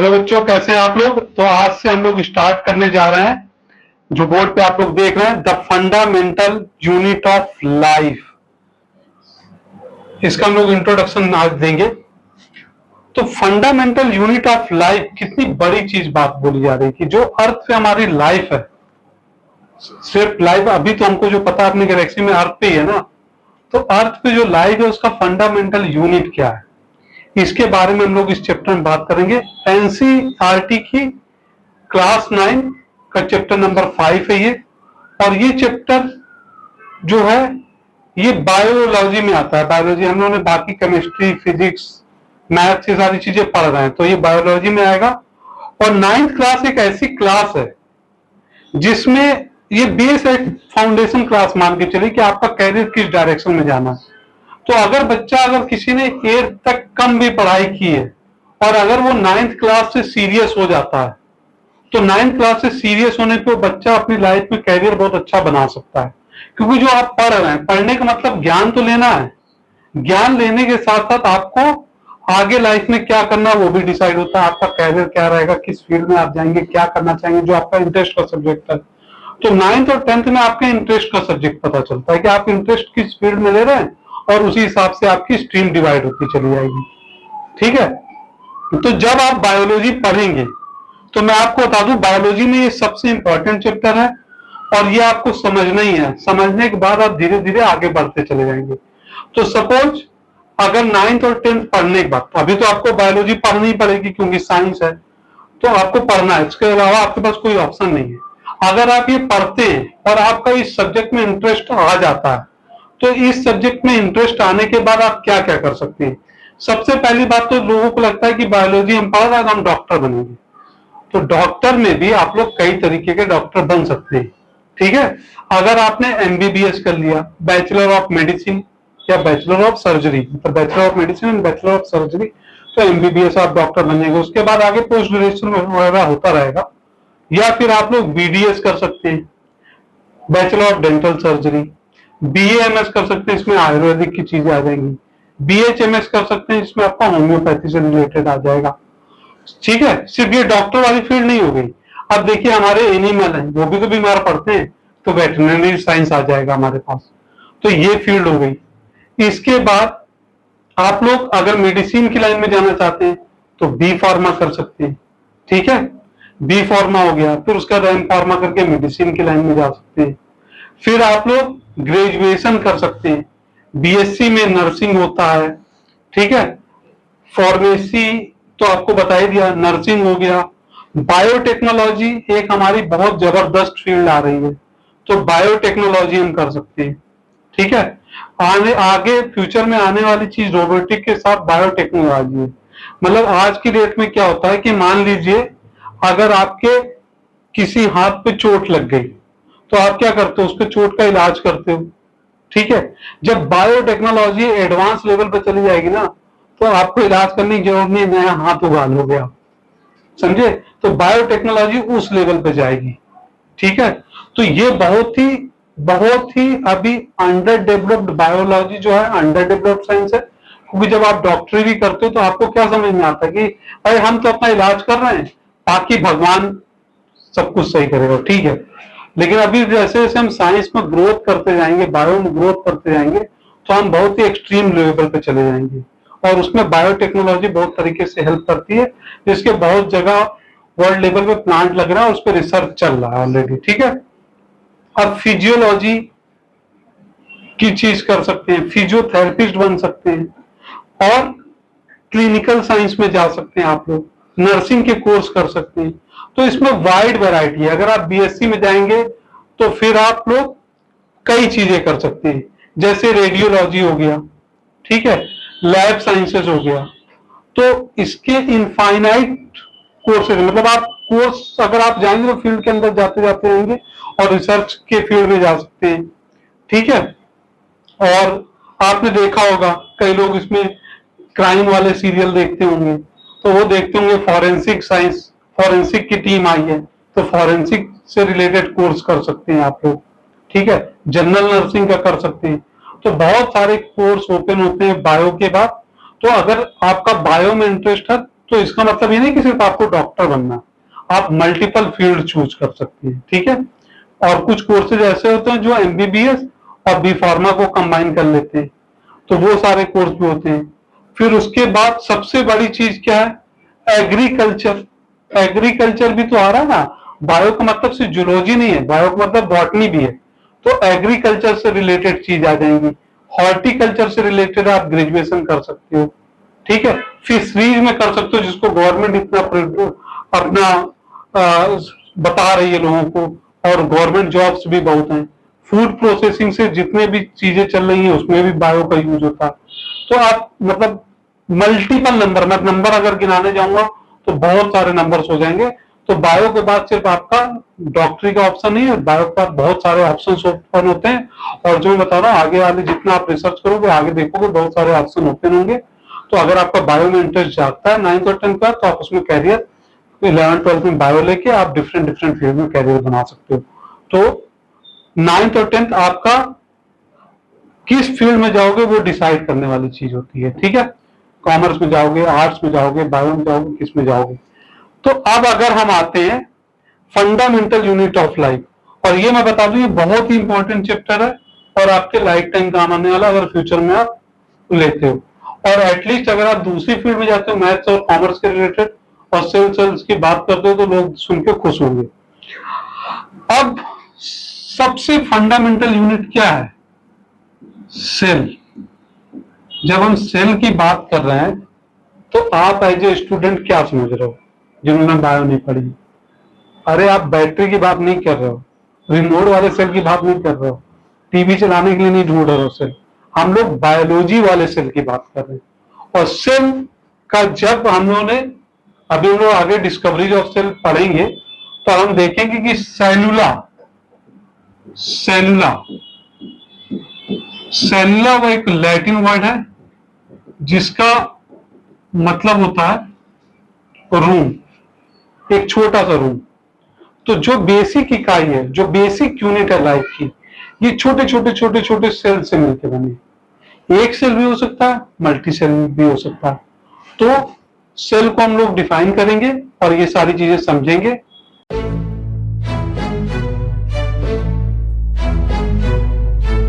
Hello बच्चों, कैसे हैं आप लोग। तो आज से हम लोग स्टार्ट करने जा रहे हैं, जो बोर्ड पे आप लोग देख रहे हैं, the fundamental unit of life. इसका हम लोग इंट्रोडक्शन आज देंगे। तो फंडामेंटल यूनिट ऑफ लाइफ कितनी बड़ी चीज बात बोली जा रही है कि जो अर्थ पे हमारी लाइफ है, सिर्फ लाइफ अभी तो हमको जो पता है अपनी गैलेक्सी में अर्थ पे ही है ना, तो अर्थ पे जो लाइफ है उसका फंडामेंटल यूनिट क्या है, इसके बारे में हम लोग इस चैप्टर में बात करेंगे। एनसीईआरटी की क्लास 9 का चैप्टर नंबर 5 है ये, और ये चैप्टर जो है ये बायोलॉजी में आता है। बायोलॉजी हम लोगों ने बाकी केमिस्ट्री, फिजिक्स, मैथ्स ये सारी चीजें पढ़ रहे हैं, तो ये बायोलॉजी में आएगा। और 9th क्लास एक ऐसी क्लास है जिसमें ये बेस एक फाउंडेशन क्लास मान के चलिए कि आपका कैरियर किस डायरेक्शन में जाना है। तो अगर किसी ने 8th तक कम भी पढ़ाई की है और अगर वो 9th क्लास से सीरियस हो जाता है, तो 9th क्लास से सीरियस होने पे बच्चा अपनी लाइफ में कैरियर बहुत अच्छा बना सकता है। क्योंकि जो आप पढ़ रहे हैं, पढ़ने का मतलब ज्ञान तो लेना है, ज्ञान लेने के साथ साथ आपको आगे लाइफ में क्या करना है वो भी डिसाइड होता है। आपका कैरियर क्या रहेगा, किस फील्ड में आप जाएंगे, क्या करना चाहेंगे, जो आपका इंटरेस्ट का सब्जेक्ट है। तो 9th और 10th में आपके इंटरेस्ट का सब्जेक्ट पता चलता है कि आप इंटरेस्ट किस फील्ड में ले रहे हैं, और उसी हिसाब से आपकी स्ट्रीम डिवाइड होती चली जाएगी। ठीक है। तो जब आप बायोलॉजी पढ़ेंगे तो मैं आपको बता दूं, बायोलॉजी में ये सबसे इंपॉर्टेंट चैप्टर है और ये आपको समझना ही है। समझने के बाद आप धीरे धीरे आगे बढ़ते चले जाएंगे। तो सपोज अगर 9th और 10th पढ़ने के बाद, अभी तो आपको बायोलॉजी पढ़नी पड़ेगी क्योंकि साइंस है, तो आपको पढ़ना है, इसके अलावा आपके पास कोई ऑप्शन नहीं है। अगर आप ये पढ़ते हैं और आपका इस सब्जेक्ट में इंटरेस्ट आ जाता है, तो इस सब्जेक्ट में इंटरेस्ट आने के बाद आप क्या क्या कर सकते हैं। सबसे पहली बात तो लोगों को लगता है कि बायोलॉजी हम पढ़ रहे हैं तो हम डॉक्टर बनेंगे। तो डॉक्टर में भी आप लोग कई तरीके के डॉक्टर बन सकते हैं। ठीक है। अगर आपने एमबीबीएस कर लिया, बैचलर ऑफ मेडिसिन या बैचलर ऑफ सर्जरी, मतलब bachelor of medicine and bachelor of surgery, तो एमबीबीएस आप डॉक्टर बन जाएंगे। उसके बाद आगे पोस्ट ग्रेजुएशन वगैरह होता रहेगा। या फिर आप लोग बीडीएस कर सकते हैं, bachelor of dental surgery. BAMS कर सकते हैं, इसमें आयुर्वेदिक की चीजें आ जाएंगी। बीएचएमएस कर सकते हैं, इसमें आपका होम्योपैथी से रिलेटेड आ जाएगा। ठीक है। सिर्फ ये डॉक्टर वाली फील्ड नहीं हो गई। अब देखिए हमारे एनिमल हैं, वो भी तो बीमार पड़ते हैं, तो वेटरनरी साइंस आ जाएगा हमारे पास। तो ये फील्ड हो गई। इसके बाद आप लोग अगर मेडिसिन की लाइन में जाना चाहते हैं तो बी फार्मा कर सकते हैं। ठीक है। बी फार्मा हो गया, फिर उसका एम फार्मा करके मेडिसिन की लाइन में जा सकते हैं। फिर आप लोग ग्रेजुएशन कर सकते हैं। बीएससी में नर्सिंग होता है। ठीक है। फार्मेसी तो आपको बता ही दिया, नर्सिंग हो गया। बायोटेक्नोलॉजी एक हमारी बहुत जबरदस्त फील्ड आ रही है, तो बायोटेक्नोलॉजी हम कर सकते हैं। ठीक है। आगे फ्यूचर में आने वाली चीज रोबोटिक के साथ बायोटेक्नोलॉजी है। मतलब आज की डेट में क्या होता है कि मान लीजिए अगर आपके किसी हाथ पे चोट लग गई, तो आप क्या करते हो, उसके चोट का इलाज करते हो। ठीक है। जब बायोटेक्नोलॉजी एडवांस लेवल पे चली जाएगी ना, तो आपको इलाज करने की जरूरत नहीं, नया हाथ उगा लोगे आप। समझे। तो बायोटेक्नोलॉजी उस लेवल पे जाएगी। ठीक है। तो ये बहुत ही अभी अंडर डेवलप्ड बायोलॉजी जो है, अंडर डेवलप्ड साइंस है। क्योंकि जब आप डॉक्टरी भी करते हो तो आपको क्या समझ में आता है कि भाई हम तो अपना इलाज कर रहे हैं, बाकी भगवान सब कुछ सही करेगा। ठीक है। लेकिन अभी जैसे जैसे हम साइंस में ग्रोथ करते जाएंगे, बायो में ग्रोथ करते जाएंगे, तो हम बहुत ही एक्सट्रीम लेवल पे चले जाएंगे। और उसमें बायोटेक्नोलॉजी बहुत तरीके से हेल्प करती है, जिसके बहुत जगह वर्ल्ड लेवल पे प्लांट लग रहा है, उस पर रिसर्च चल रहा है ऑलरेडी। ठीक है। अब फिजियोलॉजी की चीज कर सकते हैं, फिजियोथेरेपिस्ट बन सकते हैं, और क्लिनिकल साइंस में जा सकते हैं आप लोग, नर्सिंग के कोर्स कर सकते हैं। तो इसमें वाइड वैरायटी है। अगर आप बीएससी में जाएंगे तो फिर आप लोग कई चीजें कर सकते हैं, जैसे रेडियोलॉजी हो गया। ठीक है। लैब साइंसेस हो गया। तो इसके इनफाइनाइट कोर्सेज, मतलब आप कोर्स अगर आप जाएंगे तो फील्ड के अंदर जाते जाते जाएंगे और रिसर्च के फील्ड में जा सकते हैं। ठीक है। और आपने देखा होगा कई लोग इसमें क्राइम वाले सीरियल देखते होंगे, तो वो देखते होंगे फॉरेंसिक साइंस, फॉरेंसिक की टीम आई है, तो फॉरेंसिक से रिलेटेड कोर्स कर सकते हैं आप लोग। ठीक है। जनरल नर्सिंग का कर सकते हैं। तो बहुत सारे कोर्स ओपन होते हैं बायो के बाद। तो अगर आपका बायो में इंटरेस्ट है तो इसका मतलब ये नहीं कि सिर्फ आपको डॉक्टर बनना, आप मल्टीपल फील्ड चूज कर सकते हैं, ठीक है। और कुछ कोर्सेज ऐसे होते हैं जो एमबीबीएस और बी फार्मा को कंबाइन कर लेते हैं, तो वो सारे कोर्स भी होते हैं। फिर उसके बाद सबसे बड़ी चीज क्या है, एग्रीकल्चर। एग्रीकल्चर भी तो आ रहा है ना, बायो का मतलब सिर्फ जूलॉजी नहीं है, बायो का मतलब बॉटनी भी है, तो एग्रीकल्चर से रिलेटेड चीज आ जाएंगी। हॉर्टिकल्चर से रिलेटेड आप ग्रेजुएशन कर सकते हो, ठीक है। फिशरीज में कर सकते हो, जिसको गवर्नमेंट इतना अपना बता रही है लोगों को, और गवर्नमेंट जॉब्स भी बहुत हैं। फूड प्रोसेसिंग से जितने भी चीजें चल रही हैं उसमें भी बायो का यूज होता है। तो आप मतलब मल्टीपल नंबर, मैं नंबर अगर गिनाने जाऊंगा तो बहुत सारे नंबर्स हो जाएंगे। तो बायो के बाद सिर्फ आपका डॉक्टरी का ऑप्शन नहीं है, बायो के बाद बहुत सारे ऑप्शन ओपन होते हैं। और जो मैं बता रहा हूँ, आगे वाले जितना आप रिसर्च करोगे आगे देखोगे बहुत सारे ऑप्शन ओपन होंगे। तो अगर आपका बायो में इंटरेस्ट जागता है 9th और 10th का, तो आप उसमें कैरियर 11th 12th में बायो लेके आप डिफरेंट डिफरेंट फील्ड में कैरियर बना सकते हो। तो 9th और 10th आपका किस फील्ड में जाओगे वो डिसाइड करने वाली चीज होती है, ठीक है। कॉमर्स में जाओगे, आर्ट्स में जाओगे, बायो में जाओगे, किस में जाओगे। तो अब अगर हम आते हैं फंडामेंटल यूनिट ऑफ लाइफ, और ये मैं बता दूं ये बहुत ही इंपॉर्टेंट चैप्टर है और आपके लाइफ टाइम काम आने वाला अगर फ्यूचर में आप लेते हो। और एटलीस्ट अगर आप दूसरी फील्ड में जाते हो मैथ्स और कॉमर्स के रिलेटेड और सेल्स की बात करते हो तो लोग सुन के खुश होंगे। अब सबसे फंडामेंटल यूनिट क्या है, सेल। जब हम सेल की बात कर रहे हैं तो आप एज ए स्टूडेंट क्या समझ रहे हो जिन्होंने बायो नहीं पढ़ी? अरे आप बैटरी की बात नहीं कर रहे हो, रिमोट वाले सेल की बात नहीं कर रहे हो, टीवी चलाने के लिए नहीं ढूंढ रहे हो सेल। हम लोग बायोलॉजी वाले सेल की बात कर रहे हैं। और सेल का जब हम लोगों ने, अभी हम लोग आगे डिस्कवरीज ऑफ सेल पढ़ेंगे तो हम देखेंगे कि सेलुला वो एक लैटिन वर्ड है जिसका मतलब होता है रूम, एक छोटा सा रूम। तो जो बेसिक इकाई है, जो बेसिक यूनिट है लाइफ की, ये छोटे छोटे छोटे छोटे सेल से मिलकर बने। एक सेल भी हो सकता है, मल्टी सेल भी हो सकता है। तो सेल को हम लोग डिफाइन करेंगे और ये सारी चीजें समझेंगे।